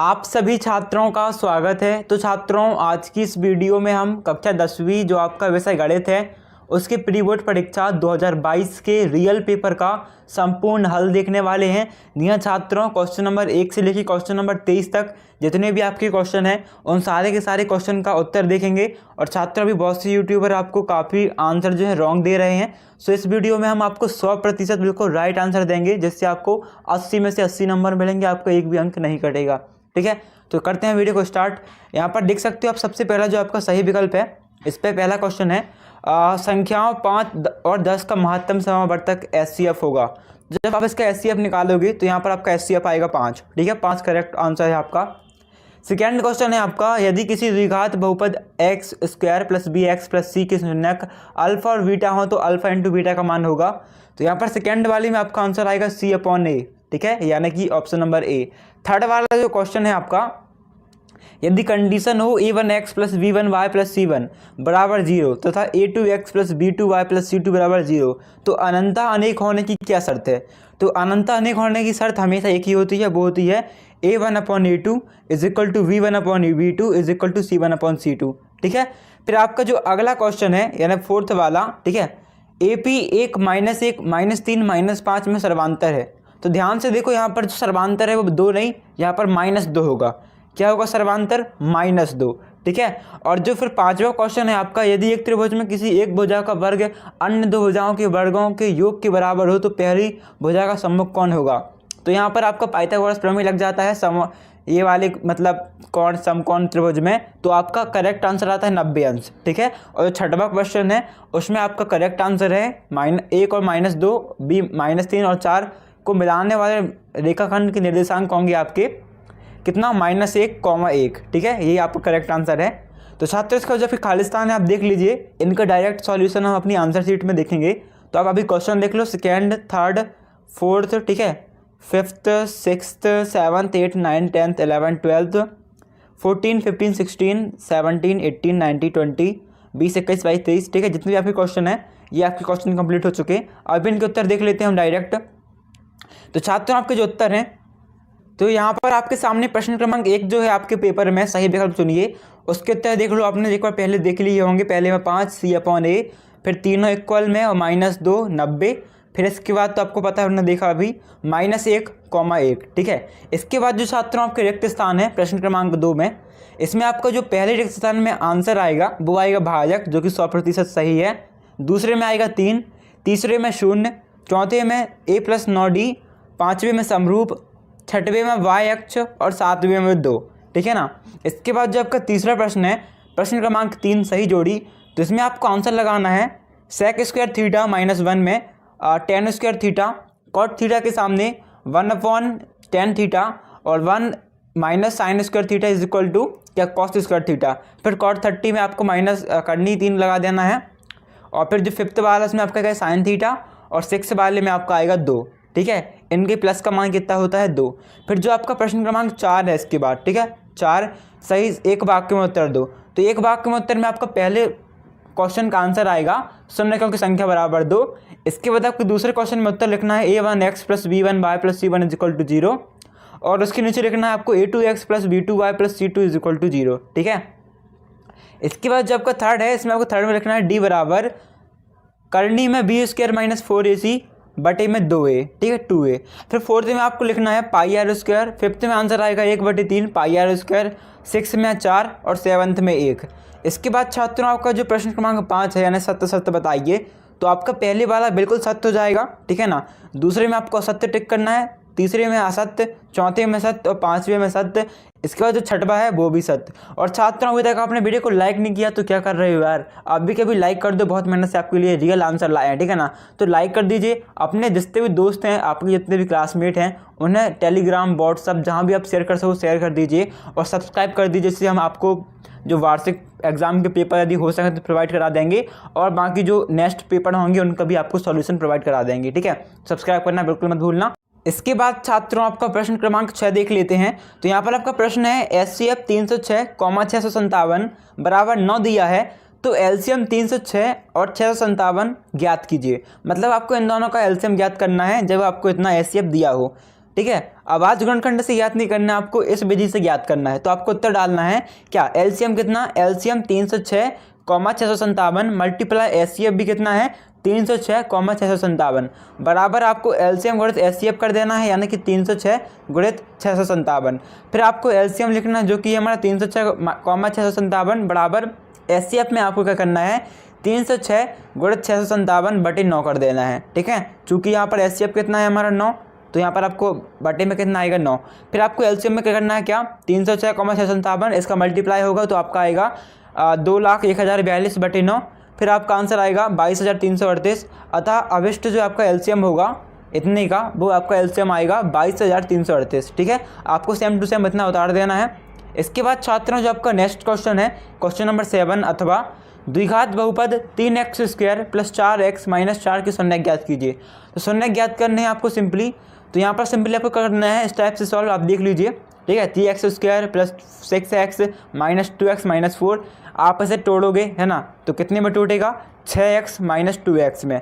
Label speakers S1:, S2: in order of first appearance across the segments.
S1: आप सभी छात्रों का स्वागत है। तो छात्रों, आज की इस वीडियो में हम कक्षा 10वीं जो आपका विषय गणित है उसके प्री बोर्ड परीक्षा 2022 के रियल पेपर का संपूर्ण हल देखने वाले हैं। यहाँ छात्रों, क्वेश्चन नंबर 1 से लेकर क्वेश्चन नंबर 23 तक जितने भी आपके क्वेश्चन हैं उन सारे के सारे क्वेश्चन का उत्तर देखेंगे। और छात्रों, अभी बहुत से यूट्यूबर आपको काफ़ी आंसर जो है रॉन्ग दे रहे हैं। सो इस वीडियो में हम आपको 100% बिल्कुल राइट आंसर देंगे, जिससे आपको 80 में से 80 नंबर मिलेंगे, आपका एक भी अंक नहीं कटेगा। ठीक है, तो करते हैं वीडियो को स्टार्ट। यहाँ पर देख सकते हो आप, सबसे पहला जो आपका सही विकल्प है, इस पर पहला क्वेश्चन है संख्याओं 5 और 10 का महत्तम समावर्तक HCF होगा। जब आप इसका HCF निकालोगे तो यहाँ पर आपका HCF आएगा 5। ठीक है, 5 करेक्ट आंसर है आपका। सेकेंड क्वेश्चन है आपका, यदि किसी द्विघात बहुपद x square plus b x plus c के शून्यक अल्फा और बीटा हो तो अल्फा इंटू बीटा का मान होगा। तो यहाँ पर सेकेंड वाली में आपका आंसर आएगा C/A। ठीक है, यानी कि ऑप्शन नंबर ए। थर्ड वाला जो क्वेश्चन है आपका, यदि कंडीशन हो a1x plus b1y plus c1 बराबर 0 तथा a2x plus b2y plus c2 बराबर 0 तो अनंता अनेक होने की क्या शर्त है। तो अनंता अनेक होने की शर्त हमेशा एक ही होती है, वो होती है a1/a2 is equal to v1/v2 is equal to c1/c2। ठीक है, फिर आपका जो अगला क्वेश्चन है यानी फोर्थ वाला, ठीक है, AP 1 -1 -3 -5 में सर्वांतर है। तो ध्यान से देखो, यहाँ पर जो सर्वांतर है वो 2 नहीं, यहाँ पर -2 होगा। क्या होगा सर्वांतर? -2। ठीक है, और जो फिर पांचवा क्वेश्चन है आपका, यदि एक त्रिभुज में किसी एक भुजा का वर्ग अन्य दो भुजाओं के वर्गों के योग के बराबर हो तो पहली भुजा का सम्मुख कौन होगा। तो यहाँ पर आपका पाइथागोरस प्रमेय लग जाता है ये वाले मतलब कौन समकोण त्रिभुज में, तो आपका करेक्ट आंसर आता है 90 अंश। ठीक है, और जो छठवां क्वेश्चन है उसमें आपका करेक्ट आंसर है -1 और -2 b -3 और 4 को मिलाने वाले रेखाखंड के निर्देशांक होंगे आपके कितना, -1, 1। ठीक है, यही आपका करेक्ट आंसर है। तो छात्र, इसका जो फिर खालिस्तान है आप देख लीजिए, इनका डायरेक्ट सॉल्यूशन हम अपनी आंसर शीट में देखेंगे। तो आप अभी क्वेश्चन देख लो, सेकेंड, थर्ड, फोर्थ, ठीक है, fifth, sixth, 7th, 8th, 9th, 10th, 11th, 12th, 14, 15, 16, 17, 18, 19, 20, 20, 21, 22, 23। ठीक है, जितने भी आपके क्वेश्चन है ये आपके क्वेश्चन कंप्लीट हो चुके हैं। अब इनके उत्तर देख लेते हैं हम डायरेक्ट। तो छात्रों, आपके जो उत्तर हैं, तो यहाँ पर आपके सामने प्रश्न क्रमांक 1 जो है आपके पेपर में सही विकल्प चुनिए, उसके उत्तर देख लो। आपने एक बार पहले देख लिए होंगे, पहले में 5 C/A, फिर तीनों इक्वल में और -2 90, फिर इसके बाद तो आपको पता है, हमने देखा अभी -1, 1। ठीक है, इसके बाद जो छात्रों आपके रिक्त स्थान है प्रश्न क्रमांक 2 में, इसमें आपका जो पहले रिक्त स्थान में आंसर आएगा वो आएगा भाजक, जो कि 100% सही है। दूसरे में आएगा 3, तीसरे में 0, चौथे में a+9d, पाँचवें में समरूप, छठवें में y अक्ष और सातवें में 2। ठीक है ना। इसके बाद जो आपका तीसरा प्रश्न है प्रश्न क्रमांक 3 सही जोड़ी, तो इसमें आपको आंसर लगाना है sec² थीटा -1 में tan² थीटा, cot थीटा के सामने 1/tan थीटा और 1 -sin² theta is equal to क्या, cos² थीटा। फिर cot 30 में आपको माइनस करनी 3 लगा देना है। और फिर जो फिफ्थ वाला इसमें आपका क्या है sin थीटा, और 6 वाले में आपका आएगा 2। ठीक है, इनके प्लस का मान कितना होता है 2। फिर जो आपका प्रश्न क्रमांक 4 है इसके बाद, ठीक है, 4 सही एक वाक्य में उत्तर दो। तो एक वाक्य में उत्तर में आपका पहले क्वेश्चन का आंसर आएगा समरेखाओं की संख्या बराबर 2। इसके बाद आपको दूसरे क्वेश्चन में उत्तर लिखना है a1x plus b1y plus c1 is equal to 0, और उसके नीचे लिखना है आपको a2x plus b2y plus c2 is equal to 0। ठीक है, इसके बाद जो आपका थर्ड है, इसमें आपको थर्ड में लिखना है d बराबर करनी में b² - 4ac बटे में 2a। ठीक है, 2a। फिर फोर्थ में आपको लिखना है πr², फिफ्थ में आंसर आएगा 1/3 πr², सिक्स में 4 और सेवन्थ में 1। इसके बाद छात्रों आपका जो प्रश्न क्रमांक 5 है यानी सत्य सत्य बताइए, तो आपका पहले वाला बिल्कुल सत्य हो जाएगा। ठीक है ना, दूसरे में आपको असत्य टिक करना है, तीसरे में असत्य, चौथे में सत्य और पांचवें में सत्य। इसके बाद जो छठवा है वो भी सत्य। और छात्रों, अभी तक आपने वीडियो को लाइक नहीं किया तो क्या कर रहे हो यार, आप भी कभी लाइक कर दो, बहुत मेहनत से आपके लिए रियल आंसर लाए हैं। ठीक है ना, तो लाइक कर दीजिए। अपने जितने भी दोस्त हैं, आपके जितने भी क्लासमेट हैं, उन्हें टेलीग्राम, व्हाट्सअप जहाँ भी आप शेयर कर सको शेयर कर दीजिए, और सब्सक्राइब कर दीजिए, जिससे हम आपको जो वार्षिक एग्जाम के पेपर यदि हो सके तो प्रोवाइड करा देंगे, और बाकी जो नेक्स्ट पेपर होंगे उनका भी आपको सॉल्यूशन प्रोवाइड करा देंगे। ठीक है, सब्सक्राइब करना बिल्कुल मत भूलना। इसके बाद छात्रों आपका प्रश्न क्रमांक 6 देख लेते हैं। तो यहाँ पर आपका प्रश्न है HCF 306, 657 बराबर 9 दिया है, तो एलसीएम 306 और 657 ज्ञात कीजिए। मतलब आपको इन दोनों का एलसीएम ज्ञात करना है जब आपको इतना HCF दिया हो। ठीक है। अभाज्य गुणनखंड से ज्ञात नहीं करना है आपको, इस विधि से ज्ञात करना है। तो आपको उत्तर डालना है क्या, एलसीएम कितना, एलसीएम 306 657 मल्टीप्लाई एचसीएफ भी कितना है 306 657 बराबर आपको एलसीएम गुणित एचसीएफ कर देना है, यानी कि 306 गुणित 657। फिर आपको एलसीएम लिखना है जो कि हमारा 306 657 बराबर एचसीएफ में आपको क्या करना है 306 गुणित 657 बटे 9 कर देना है, ठीक है। चूँकि यहाँ पर एचसीएफ कितना है हमारा 9, तो यहाँ पर आपको बटे में कितना आएगा 9। फिर आपको एलसीएम में क्या करना है क्या 306 657 इसका मल्टीप्लाई होगा तो आपका आएगा 2,01,042 बटे 9। फिर आपका आंसर आएगा 22,338। अतः अभिष्ट जो आपका एलसीएम होगा इतने का, वो आपका एलसीएम आएगा 22,338, ठीक है। आपको सेम टू सेम इतना उतार देना है। इसके बाद छात्रों जो आपका नेक्स्ट क्वेश्चन है क्वेश्चन नंबर 7 अथवा द्विघात बहुपद 3x² + 4x - 4 की शून्य ज्ञात कीजिए। तो शून्य ज्ञात करने हैं आपको सिंपली, तो यहाँ पर सिंपली आपको करना है इस टाइप से सॉल्व, आप देख लीजिए, ठीक है। 3x² + 6x - 2x - 4 आप इसे तोड़ोगे है ना, तो कितने में टूटेगा 6x - 2x में,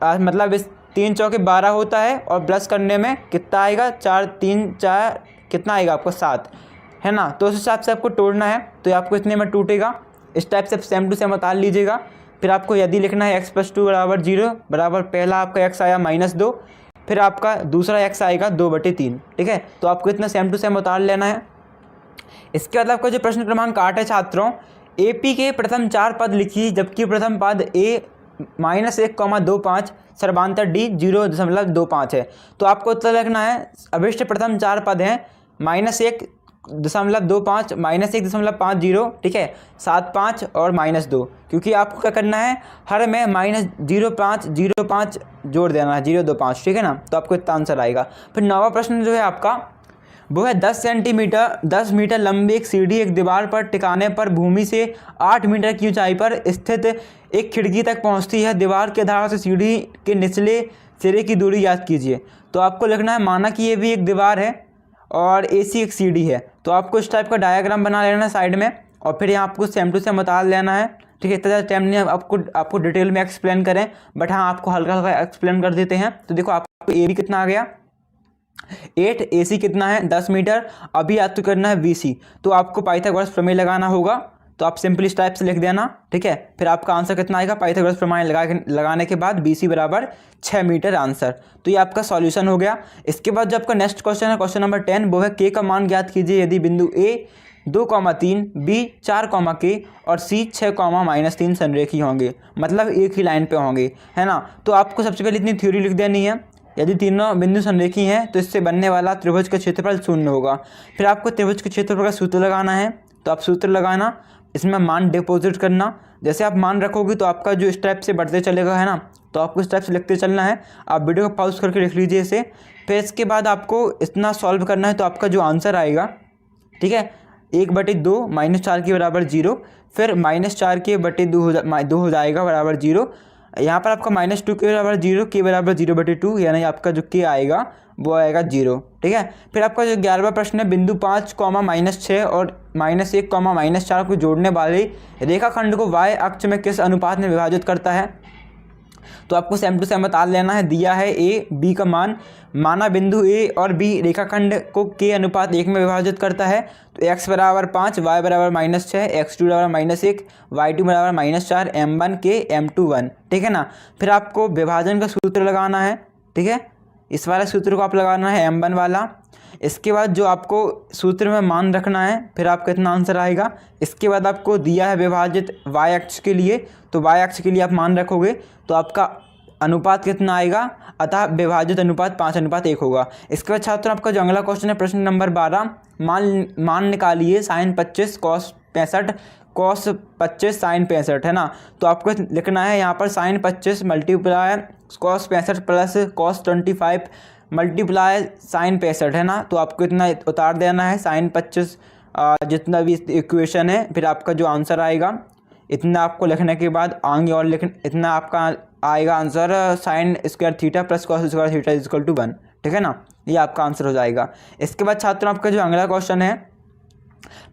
S1: मतलब इस 3 चौके 12 होता है और प्लस करने में कितना आएगा 4 3 4 कितना आएगा आपको 7 है ना। तो उस हिसाब से आपको तोड़ना है, तो आपको इतने में टूटेगा। इस टाइप से सेम टू सेम उतार लीजिएगा। फिर आपको यदि लिखना है x + 2 = 0 बराबर पहला आपका x आया -2, फिर आपका दूसरा x आएगा 2/3, ठीक है। तो आपको इतना सेम टू सेम उतार लेना है। इसके बाद आपका जो प्रश्न क्रमांक 8 है छात्रों, एपी के प्रथम 4 पद लिखिए जबकि प्रथम पद a -1,25 सर्वांतर d 0.25 है। तो आपको उत्तर लिखना है अभिष्ट प्रथम 4 पद हैं -1.25 -1.50, ठीक है, 7.5 और -2, क्योंकि आपको क्या करना है हर में -0.5 जोड़ देना है 0.25, ठीक है ना। तो आपको इतना आंसर आएगा। फिर 9वां प्रश्न जो है आपका वो है 10 मीटर लंबी एक सीढ़ी एक दीवार पर टिकाने पर भूमि से 8 मीटर की ऊंचाई पर स्थित एक खिड़की तक पहुंचती है। दीवार के आधार से सीढ़ी के निचले सिरे की दूरी याद कीजिए। तो आपको लिखना है, माना कि ये भी एक दीवार है और एसी एक सीढ़ी है, तो आपको इस टाइप का डायग्राम बना लेना है साइड में, और फिर यहाँ आपको सेम टू सेम बता लेना है, ठीक है। इतना ज़्यादा टाइम नहीं आपको डिटेल में एक्सप्लेन करें, बट हाँ आपको हल्का हल्का एक्सप्लेन कर देते हैं। तो देखो आपको ए बी कितना आ गया 8, AC कितना है 10 मीटर, अभी आपको करना है VC, तो आपको पाइथागोरस प्रमेय लगाना होगा। तो आप सिंपली इस टाइप से लिख देना, ठीक है। फिर आपका आंसर कितना आएगा पाइथागोरस प्रमेय लगाने के बाद BC बराबर 6 मीटर आंसर। तो ये आपका सॉल्यूशन हो गया। इसके बाद जो आपका नेक्स्ट क्वेश्चन है क्वेश्चन नंबर 10, वो है K का मान ज्ञात कीजिए यदि बिंदु A 2,3, B 4, और C 6, -3 संरेखी होंगे, मतलब एक ही लाइन पे होंगे, है ना। तो आपको सबसे पहले इतनी थ्योरी लिख देनी है। यदि तीनों बिंदु संरेखी हैं तो इससे बनने वाला त्रिभुज का क्षेत्रफल 0 होगा। फिर आपको त्रिभुज के क्षेत्रफल का सूत्र लगाना है। तो आप सूत्र लगाना, इसमें मान डिपॉजिट करना। जैसे आप मान रखोगे तो आपका जो इस टाइप से बढ़ते चलेगा, है ना। तो आपको इस टाइप से लिखते चलना है। आप वीडियो को पॉज करके लिख लीजिए इसे। फिर इसके बाद आपको इतना सॉल्व करना है। तो आपका जो आंसर आएगा, ठीक है, 1/2 -4 के बराबर 0, फिर -4 के बटे 2 हो जाएगा बराबर 0। यहाँ पर आपका -2 के बराबर 0, के बराबर 0/2, यानी आपका जो के आएगा वो आएगा 0, ठीक है। फिर आपका जो 11वां प्रश्न है, बिंदु 5, -6 और -1, -4 को जोड़ने वाले रेखाखंड को y अक्ष में किस अनुपात में विभाजित करता है। तो आपको सेम टू सेम बता लेना है। दिया है A B का मान, माना बिंदु A और B रेखाखंड को K अनुपात 1 में विभाजित करता है। तो x बराबर 5, y बराबर -6, x2 बराबर -1, y2 बराबर -4, m1 के m2 1, ठीक है ना। फिर आपको विभाजन का सूत्र लगाना है, ठीक है, इस वाले सूत्र को आप लगाना है m1 वाला। इसके बाद जो आपको सूत्र में मान रखना है, फिर आपका इतना आंसर आएगा। इसके बाद आपको दिया है विभाजित y अक्ष के लिए, तो y अक्ष के लिए आप मान रखोगे तो आपका अनुपात कितना आएगा, अतः विभाजित अनुपात 5:1 होगा। इसके बाद छात्रों आपका जो अगला क्वेश्चन है प्रश्न नंबर 12, मान निकालिए sin 25 cos 65 cos 25 sin 65, है ना। तो आपको लिखना है यहाँ पर sin 25 multiply cos 65 plus cos 25 multiply sin 65, है ना। तो आपको इतना उतार देना है sin 25 जितना भी इक्वेशन है, फिर आपका जो आंसर आएगा इतना आपको लिखने के बाद आगे और इतना आपका आएगा answer sin² theta plus cos² theta = 1, ठीक है ना। ये आपका आंसर हो जाएगा। इसके बाद छात्रों आपका जो अगला क्वेश्चन है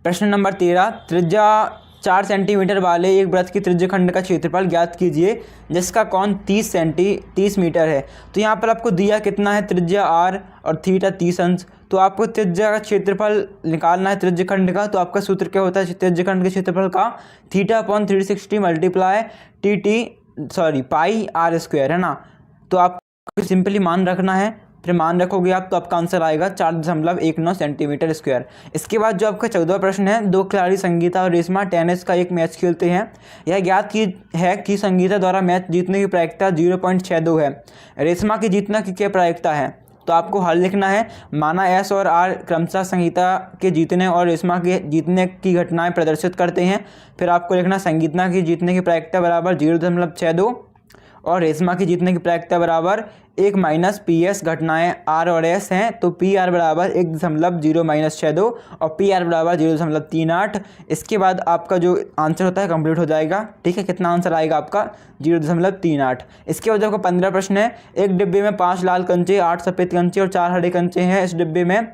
S1: प्रश्न नंबर 13, त्रिज्या 4 सेंटीमीटर वाले एक वृत्त की त्रिज्यखंड का क्षेत्रफल ज्ञात कीजिए जिसका कोण 30 मीटर है। तो यहाँ पर आपको दिया कितना है, त्रिज्या r और थीटा 30 अंश। तो आपको त्रिज्या का क्षेत्रफल निकालना है त्रिज्यखंड का। तो आपका सूत्र क्या होता है त्रिज्यखंड के क्षेत्रफल का, θ/360 मल्टीप्लाई पाई r स्क्वायर, है ना। तो आपको सिंपली मान रखना है, फिर मान रखोगे आप तो आपका आंसर आएगा 4.19 सेंटीमीटर स्क्वायर। इसके बाद जो आपका 14वां प्रश्न है, दो खिलाड़ी संगीता और रेशमा टेनिस का एक मैच खेलते हैं। यह ज्ञात की है कि संगीता द्वारा मैच जीतने की प्रायिकता 0.62 है, रेशमा की जीतने की क्या प्रायिकता है। तो आपको हल लिखना है। माना एस और आर क्रमशः संगीता के जीतने और रेशमा के जीतने की घटनाएं प्रदर्शित करते हैं। फिर आपको लिखना संगीता की जीतने की प्रायिकता बराबर 0.62 और रेशमा की जीतने की प्रायिकता बराबर 1 माइनस पी एस। घटनाएं आर और एस हैं तो पी आर बराबर 1.0-62 और पी आर बराबर 0.38। इसके बाद आपका जो आंसर होता है कंप्लीट हो जाएगा। ठीक है, कितना आंसर आएगा आपका 0.38। इसके बाद आपका 15 प्रश्न है, एक डिब्बे में 5 लाल कंचे, 8 सफ़ेद कंचे और 4 हरे कंचे हैं। इस डिब्बे में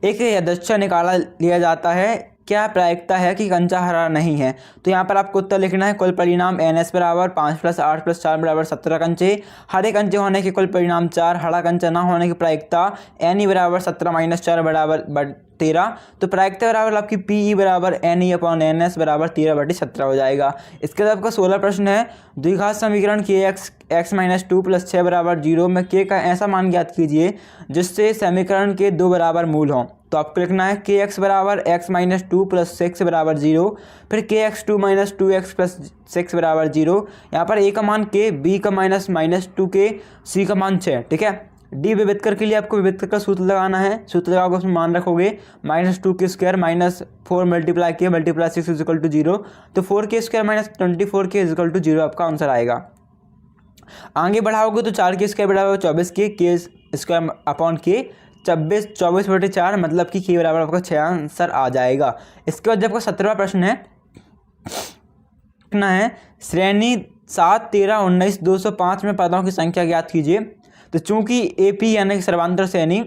S1: एक यादृच्छिक निकाला लिया जाता है, क्या प्रायिकता है कि कंचा हरा नहीं है। तो यहाँ पर आपको उत्तर लिखना है। कुल परिणाम NS बराबर 5 + 8 + 4 बराबर 17 कंचे। हरे कंचे होने के कुल परिणाम 4, हरा कंचा ना होने की प्रायिकता NE बराबर 17 - 4 बराबर 13। तो प्रायिकता बराबर आपकी PE बराबर NE/NS बराबर 13/17 हो जाएगा। इसके बाद आपका 16 प्रश्न है, द्विघात समीकरण kx x - 2 + 6 बराबर 0 में k का ऐसा मान ज्ञात कीजिए जिससे समीकरण के 2 बराबर मूल हों। तो आपको लिखना है kx बराबर x - 2 + 6 बराबर 0, फिर kx2 - 2x + 6 बराबर 0। यहाँ पर a का मान k, b का -2k, c का मान 6। ठीक है, डी विविधकर के लिए आपको विविधकर का सूत्र लगाना है। सूत्र लगाओगे उसमें मान रखोगे -2k² - 4 × k × 6 = 0। तो 4k² - 24k = 0 आपका आंसर आएगा। आगे बढ़ाओगे तो 4k² बराबर 24k, k² k 24/4 मतलब कि k बराबर आपका 6 आंसर आ जाएगा। इसके बाद जब आपका 17वां प्रश्न है, लिखना है श्रेणी 7, 13, 19, 205 में पदों की संख्या ज्ञात कीजिए। तो चूंकि AP यानी कि सर्वांतर श्रेणी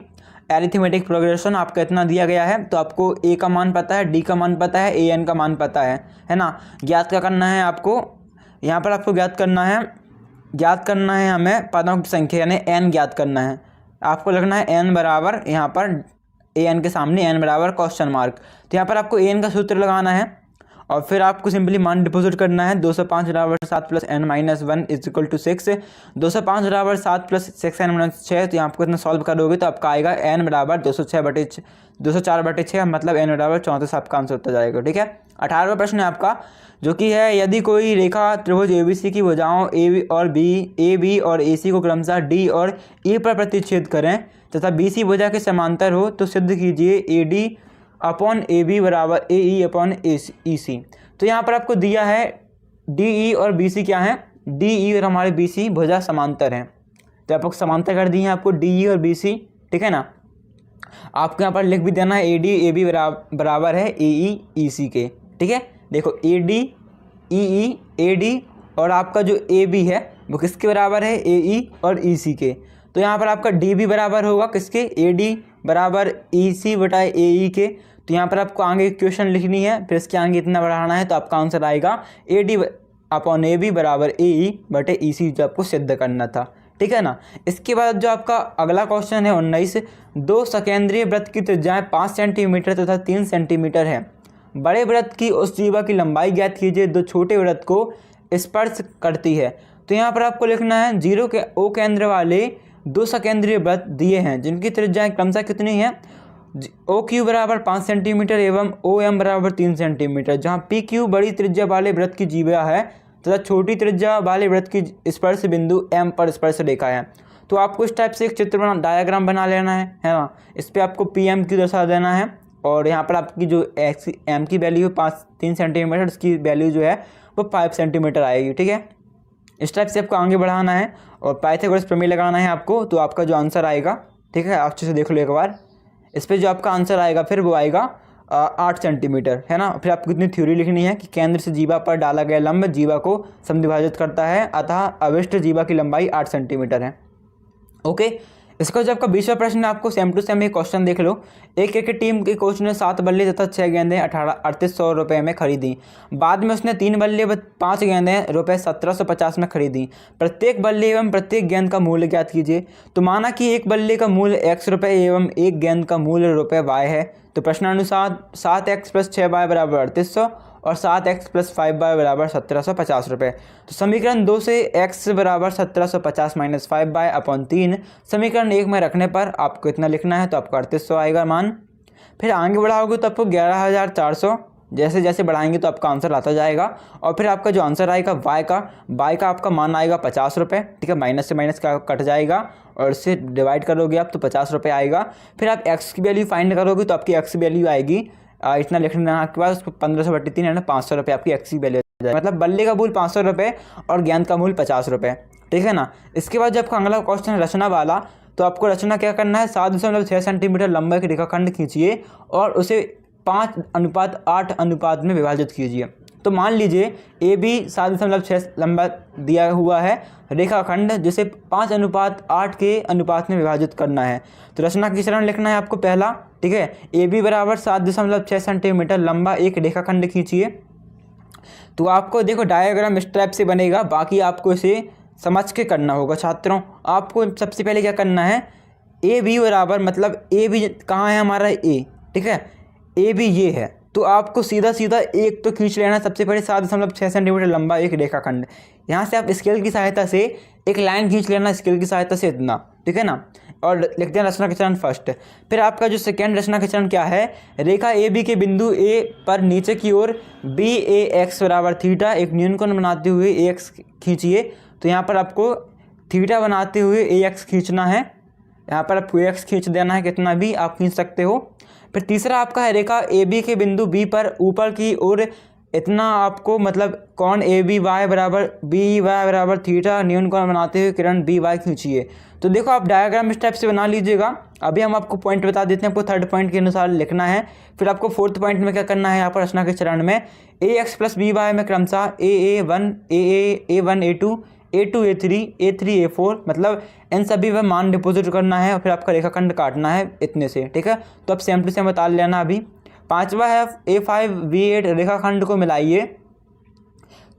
S1: एरिथमेटिक प्रोग्रेशन आपका इतना दिया गया है, तो आपको A का मान पता है, D का मान पता है, AN का मान पता है ना। ज्ञात क्या करना है आपको, यहाँ पर आपको ज्ञात करना है हमें पदों की संख्या यानी N ज्ञात करना है। आपको लिखना है N बराबर, यहाँ पर AN के सामने N बराबर क्वेश्चन मार्क। तो यहाँ पर आपको AN का सूत्र लगाना है और फिर आपको सिंपली मान डिपॉजिट करना है। 205 बराबर 7 + n - 1 = 6। 205 बराबर 7 + 6n - 6। तो यहाँ आपको इतना सॉल्व करोगे तो आपका आएगा n बराबर 204/6 मतलब n बराबर 34 आपका आंसर होता जाएगा। ठीक है, 18वां प्रश्न है आपका, जो कि है यदि कोई रेखा त्रिभुज ABC की भुजाओं AB और AC को क्रमशः D और E पर प्रतिच्छेद करें तथा BC भुजा के समांतर हो तो सिद्ध कीजिए AD/AB बराबर AE/EC। तो यहाँ पर आपको दिया है DE और BC क्या है, DE और हमारे BC भुजा समांतर हैं। तो आपको समांतर कर दी है आपको DE और BC। ठीक है ना, आपको यहाँ पर लिख भी देना है AD/AB बराबर है AE/EC के। ठीक है, देखो AD और आपका जो AB है वो किसके बराबर है, AE और EC के। तो यहाँ पर आपका D भी बराबर होगा किसके, AD बराबर EC/AE के। तो यहाँ पर आपको आगे इक्वेशन लिखनी है, फिर इसके आगे इतना बढ़ाना है तो आपका आंसर आएगा AD/AB बराबर AE/EC, जो आपको सिद्ध करना था। ठीक है ना। इसके बाद जो आपका अगला क्वेश्चन है 19, दो सकेंद्रीय वृत्त की त्रिज्याएं 5 सेंटीमीटर तथा 3 सेंटीमीटर है। बड़े वृत्त की उस जीवा की लंबाई ज्ञात कीजिए जो छोटे वृत्त को स्पर्श करती है। तो यहाँ पर आपको लिखना है 0 के O केंद्र वाले दो सकेंद्रीय वृत्त दिए हैं जिनकी त्रिज्याएं क्रमशः कितनी है, OQ बराबर 5 सेंटीमीटर एवं OM बराबर 3 सेंटीमीटर, जहाँ PQ बड़ी त्रिज्या वाले वृत्त की जीवा है तथा छोटी त्रिज्या वाले वृत्त की स्पर्श बिंदु M पर स्पर्श रेखा है। तो आपको इस टाइप से एक चित्र डायग्राम बना लेना है ना। इस पर आपको PM की दर्शा देना है और यहाँ पर आपकी जो M की वैल्यू है 3 सेंटीमीटर, उसकी वैल्यू जो है वो 5 सेंटीमीटर आएगी। ठीक है, इस टाइप से आपको आगे बढ़ाना है और पाइथागोरस प्रमेय लगाना है आपको। तो आपका जो आंसर आएगा, ठीक है, अच्छे से देख लो एक बार, इस पर जो आपका आंसर आएगा फिर वो आएगा 8 सेंटीमीटर, है ना। फिर आपको इतनी थ्योरी लिखनी है कि केंद्र से जीवा पर डाला गया लंब जीवा को समद्विभाजित करता है, अतः अविष्ट जीवा की लंबाई 8 सेंटीमीटर है। ओके, इसका जो आपका 20वां प्रश्न है, आपको सेम टू सेम ये क्वेश्चन देख लो। एक क्रिकेट टीम के कोच ने 7 बल्ले तथा 6 गेंदें 3800 रुपये में खरीदी। बाद में उसने 3 बल्ले व 5 गेंदें रुपये 1750 में खरीदी। प्रत्येक बल्ले एवं प्रत्येक गेंद का मूल्य ज्ञात कीजिए। तो माना कि एक बल्ले का मूल्य x रुपये एवं एक गेंद का मूल्य रुपये y है। तो प्रश्नानुसार 7x + 6y बराबर 3800 और 7x + 5y बराबर 1750 रुपये। तो समीकरण 2 से x बराबर 1750 - 5y/3 समीकरण 1 में रखने पर आपको इतना लिखना है, तो आपका 3800 आएगा मान। फिर आगे बढ़ाओगे तो आपको 11400, जैसे जैसे बढ़ाएंगे तो आपका आंसर आता जाएगा। और फिर आपका जो आंसर आएगा y का आपका मान आएगा 50 रुपये, ठीक है। माइनस से माइनस का कट जाएगा और इससे डिवाइड करोगे आप तो 50 रुपये आएगा। फिर आप x की वैल्यू फाइंड करोगे तो आपकी x की वैल्यू आएगी इतना लिखना आपके पास 15/3 है ना, 500 रुपये आपकी x की वैल्यू जाएगी। मतलब बल्ले का मूल्य 500 रुपये और गेंद का मूल्य 50 रुपये, ठीक है ना। इसके बाद जब अगला क्वेश्चन रचना वाला, तो आपको रचना क्या करना है, 7.6 सेंटीमीटर लंबा एक रेखाखंड खींचिए और उसे 5:8 अनुपात में विभाजित कीजिए। तो मान लीजिए ए बी 7.6 लंबा दिया हुआ है रेखाखंड, जिसे 5:8 के अनुपात में विभाजित करना है। तो रचना की चरण लिखना है आपको पहला, ठीक है। ए बी बराबर 7.6 सेंटीमीटर लंबा एक रेखाखंड खींचिए। तो आपको देखो डायग्राम इस टाइप से बनेगा, बाकी आपको इसे समझ के करना होगा छात्रों। आपको सबसे पहले क्या करना है, ए बी बराबर मतलब ए बी कहाँ है हमारा ए, ठीक है, ए बी ये है। तो आपको सीधा सीधा एक तो खींच लेना सबसे पहले 7.6 सेंटीमीटर लंबा एक रेखाखंड। यहाँ से आप स्केल की सहायता से एक लाइन खींच लेना, स्केल की सहायता से इतना, ठीक है ना। और लिखते हैं रचना के चरण फर्स्ट। फिर आपका जो सेकेंड रचना के चरण क्या है, रेखा ए बी के बिंदु ए पर नीचे की ओर बी ए एक्स बराबर थीटा एक न्यूनकोण बनाते हुए ए एक्स खींचिए। तो यहाँ पर आपको थीटा बनाते हुए ए एक्स खींचना है, यहाँ पर आपको ए एक्स खींच देना है, कितना भी आप खींच सकते हो। फिर तीसरा आपका है रेखा ए बी के बिंदु बी पर ऊपर की ओर इतना आपको मतलब कोण ए बी वाई बराबर थीटा न्यूनकोण बनाते हुए किरण बी वाई खींचिए। तो देखो आप डायग्राम इस टाइप से बना लीजिएगा। अभी हम आपको पॉइंट बता देते हैं, आपको थर्ड पॉइंट के अनुसार लिखना है। फिर आपको फोर्थ पॉइंट में क्या करना है, यहाँ पर रचना के चरण में ए एक्स + बी वाई में क्रमशः A1 A2 A2 A3 A4 मतलब इन सभी में मान डिपॉजिट करना है और फिर आपका रेखाखंड काटना है इतने से, ठीक है। तो आप सेम टू सेम बता लेना। अभी पांचवा है A5 B8 रेखाखंड को मिलाइए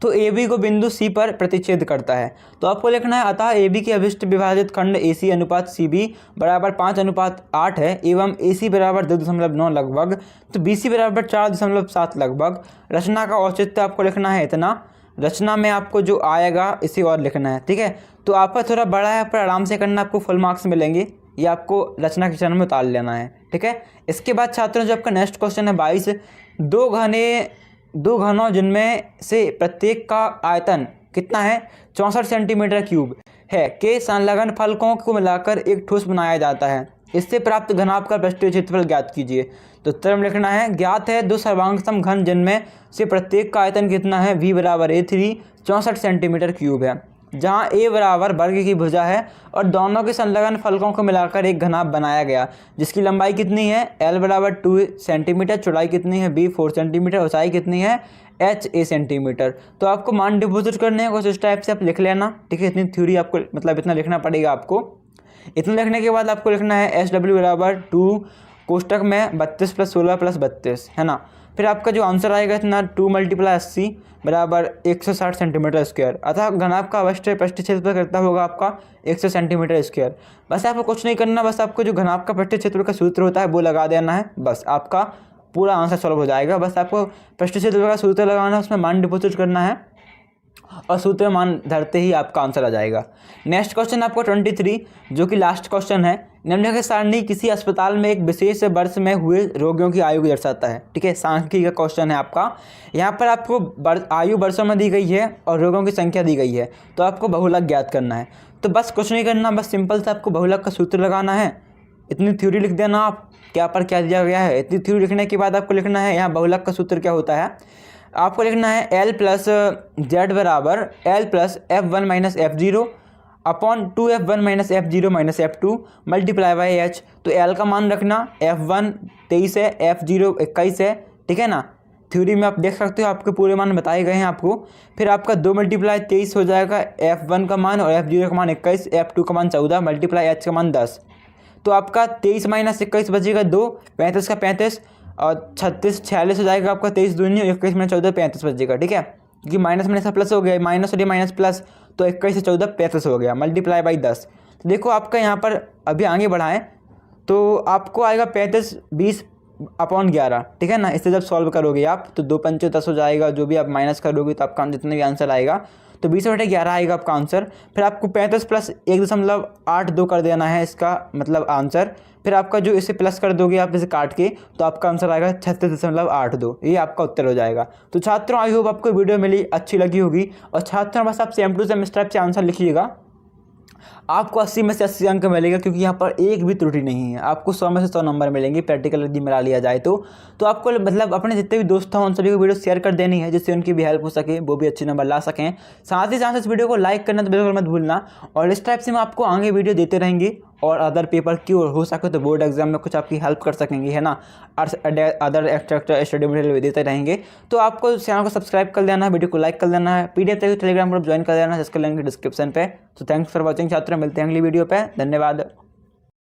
S1: तो ए बी को बिंदु सी पर प्रतिच्छेद करता है। तो आपको लिखना है अतः ए बी के अभिष्ट विभाजित खंड ए सी अनुपात सी बी बराबर 5:8 है एवं ए सी बराबर 2.9 लगभग, तो बी सी बराबर 4.7 लगभग। रचना का औचित्य आपको लिखना है इतना, रचना में आपको जो आएगा इसे और लिखना है, ठीक है। तो आपका थोड़ा बड़ा है पर आराम से करना, आपको फुल मार्क्स मिलेंगे। ये आपको रचना के चरण में उतार लेना है, ठीक है। इसके बाद छात्रों जो आपका नेक्स्ट क्वेश्चन है 22, दो घनों जिनमें से प्रत्येक का आयतन कितना है 64 सेंटीमीटर क्यूब है के संलग्न फलकों को मिलाकर एक ठोस बनाया जाता है। इससे प्राप्त घनाभ का पृष्ठीय क्षेत्रफल ज्ञात कीजिए। तो उत्तर में लिखना है ज्ञात है दो सर्वांगसम घन जिनमें से प्रत्येक का आयतन कितना है v बराबर A3 64 सेंटीमीटर क्यूब है, जहाँ a बराबर वर्ग की भुजा है और दोनों के संलग्न फलकों को मिलाकर एक घनाभ बनाया गया जिसकी लंबाई कितनी है l बराबर 2 सेंटीमीटर, चौड़ाई कितनी है b 4 सेंटीमीटर, ऊंचाई कितनी है h a सेंटीमीटर। तो आपको मान डिपोजिट करने हैं कुछ इस टाइप से आप लिख लेना, ठीक है। इतनी थ्योरी आपको मतलब इतना लिखना पड़ेगा आपको। इतना लिखने के बाद आपको लिखना है SW बराबर 2 कोष्टक में 32 + 16 + 32 है ना। फिर आपका जो आंसर आएगा इतना 2 × 80 बराबर 160 सेंटीमीटर स्क्वायर। अतः घनाभ का अवश्य पृष्ठीय क्षेत्रफल कितना होगा आपका 100 सेंटीमीटर स्क्वायर। बस आपको कुछ नहीं करना, बस आपको जो घनाभ का पृष्ठीय क्षेत्रफल का सूत्र होता है वो लगा देना है, बस आपका पूरा आंसर सॉल्व हो जाएगा। बस आपको पृष्ठीय क्षेत्रफल का सूत्र लगाना है, उसमें मान डिपोजिट करना है और सूत्र मान धरते ही आपका आंसर आ जाएगा। नेक्स्ट क्वेश्चन आपको 23 जो कि लास्ट क्वेश्चन है। निम्नलिखित सारणी किसी अस्पताल में एक विशेष वर्ष में हुए रोगियों की आयु को दर्शाता है, ठीक है। सांख्यिकी का क्वेश्चन है आपका। यहाँ पर आपको आयु वर्षों में दी गई है और रोगियों की संख्या दी गई है, तो आपको बहुलक ज्ञात करना है। तो बस कुछ नहीं करना, बस सिंपल से आपको बहुलक का सूत्र लगाना है। इतनी थ्योरी लिख देना आप क्या पर क्या दिया गया है। इतनी थ्योरी लिखने के बाद आपको लिखना है यहाँ बहुलक का सूत्र क्या होता है। आपको लिखना है L + Z बराबर L + F1 - F0 upon 2F1 - F0 - F2 multiply by H। तो L का मान रखना F1 23 है, F0 21 है, ठीक है ना। थ्योरी में आप देख सकते हो आपके पूरे मान बताए गए हैं आपको। फिर आपका 2 मल्टीप्लाई 23 हो जाएगा F1 का मान, और F0 का मान 21, F2 का मान 14 मल्टीप्लाई H का मान 10। तो आपका 23 माइनस 21 बचेगा 2, 35 का 35 और 36 46 हो जाएगा आपका। 23 दूनी 21 में 14 35 बचेगा, ठीक है, क्योंकि माइनस में से प्लस हो गया, माइनस और माइनस प्लस, तो 21 से 14 35 हो गया मल्टीप्लाई बाई 10। तो देखो आपका यहाँ पर अभी आगे बढ़ाएं तो आपको आएगा 35 20/11, ठीक है ना। इससे जब सॉल्व करोगे आप तो 2 पंचे 10 हो जाएगा, जो भी आप माइनस करोगे तो आपका जितना भी आंसर आएगा तो 20/11 आएगा आपका आंसर। फिर आपको 35 प्लस 1.82 कर देना है इसका मतलब आंसर। फिर आपका जो इसे प्लस कर दोगे आप इसे काट के तो आपका आंसर आएगा 36.82, ये आपका उत्तर हो जाएगा। तो छात्रों आई होप आपको वीडियो मिली अच्छी लगी होगी, और छात्रों बस आप सेम टू सेम इस टाइप से आंसर लिखिएगा, आपको 80 में से 80 अंक मिलेगा, क्योंकि यहाँ पर एक भी त्रुटि नहीं है। आपको 100 में से 100 नंबर मिलेंगे प्रैक्टिकल यदि मिला लिया जाए तो आपको मतलब अपने जितने भी दोस्त हों उन सभी को वीडियो शेयर कर देनी है, जिससे उनकी भी हेल्प हो सके, वो भी अच्छे नंबर ला सकें। साथ ही साथ इस वीडियो को लाइक करना तो बिल्कुल मत भूलना, और इस टाइप से हम आपको आगे वीडियो देते रहेंगे, और अदर पेपर की हो सके तो बोर्ड एग्जाम में कुछ आपकी हेल्प कर सकेंगे, है ना। अदर एक्स्ट्रा स्टडी मटेरियल देते रहेंगे। तो आपको चैनल को सब्सक्राइब कर लेना है, वीडियो को लाइक कर लेना है, PDF टेलीग्राम ग्रुप ज्वाइन कर लेना है, जिसका लिंक डिस्क्रिप्शन पे। तो थैंक्स फॉर वॉचिंग छात्रों, मिलते हैं अगली वीडियो पे, धन्यवाद।